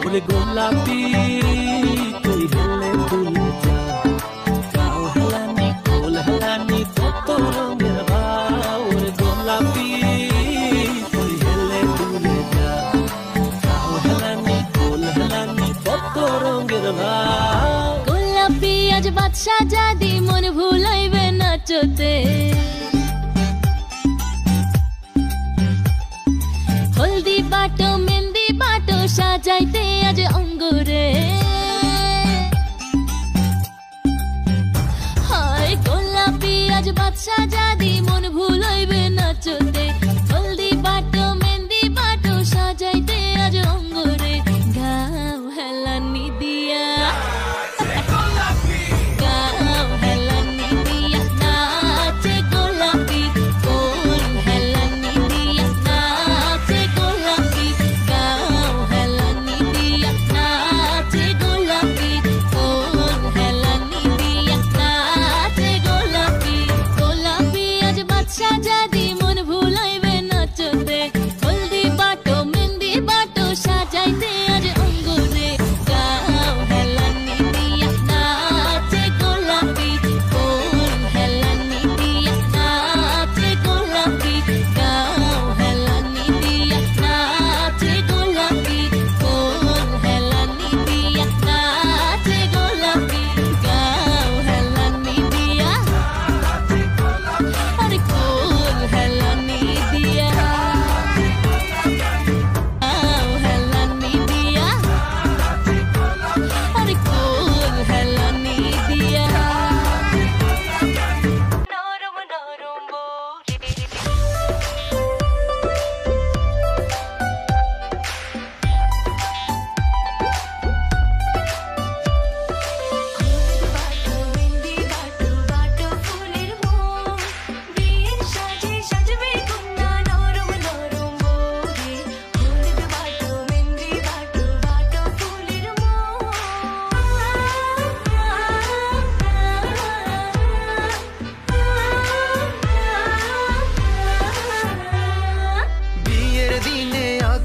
ওরে গোলাপি তুই হেলে দুলে যা গাও হেলানি কোল হেলানি কত রঙের ভাব ওরে গোলাপি তুই হেলে দুলে যা গাও হেলানি কোল হেলানি কত রঙের ভাব গোলাপি আজ বাদশা জাদি মন ভুলাইবে নাচতে হলদি বাটো মেহেন্দি বাটো সাজাইতে আজ অঙ্গুরে হায় গোলাপি আজ বাদশা জাদি মন ভুলাইবে নাচতে হলদি বাটো মেহেন্দি বাটো সাজাইতে আজ অঙ্গুরে গাও হেলানি দিয়া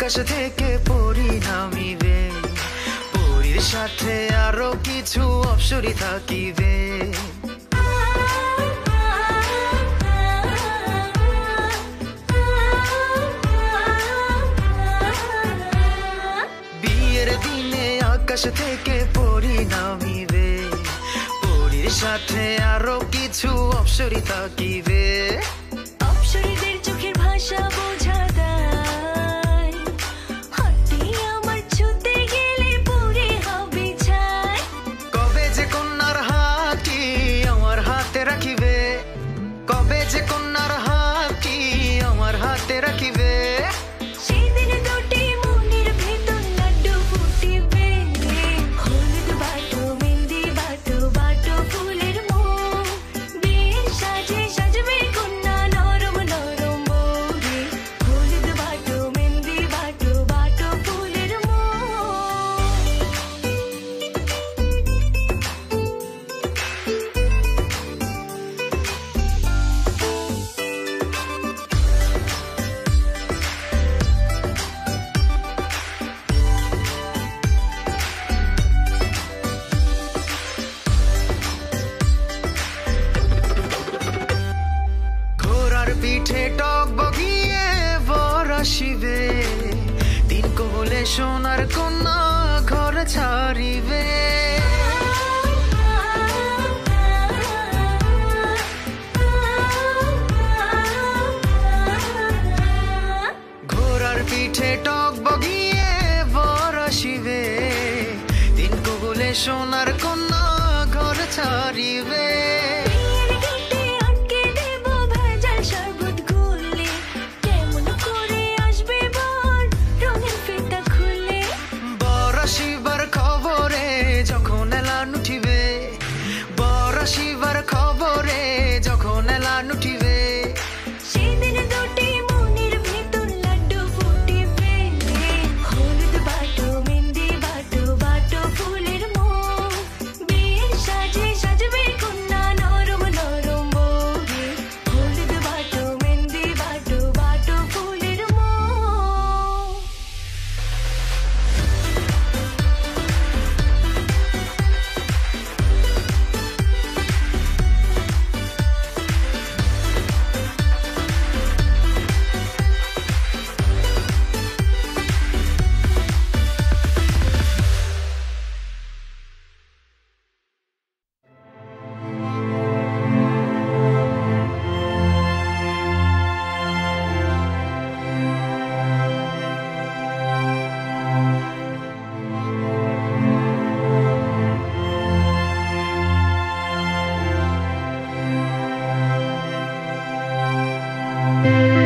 আকাশ থেকে পরি নামিবে পরির সাথে আরো কিছু অপসরী থাকিবে বিয়ের দিনে আকাশ থেকে পরি নামিবে পরির সাথে আরো কিছু অপসরী থাকিবে অপসরীদের চোখের ভাষা বোঝা পিঠে টক বগিয়ে বর আসিবে তিন কোলে সোনার কন্যা ঘর ছাড়িবে ঘোড়ার পিঠে টক বগিয়ে বর আসিবে তিন কোলে সোনার কন্যা ঘর ছাড়িবে শিবার খবরে যখন এলান উঠিবে সেদিন দুটি মনের ভেতর লাড্ডু ফুটিবে হলুদ বাটো মেহেন্দি বাটো বাটো ফুলের মন রে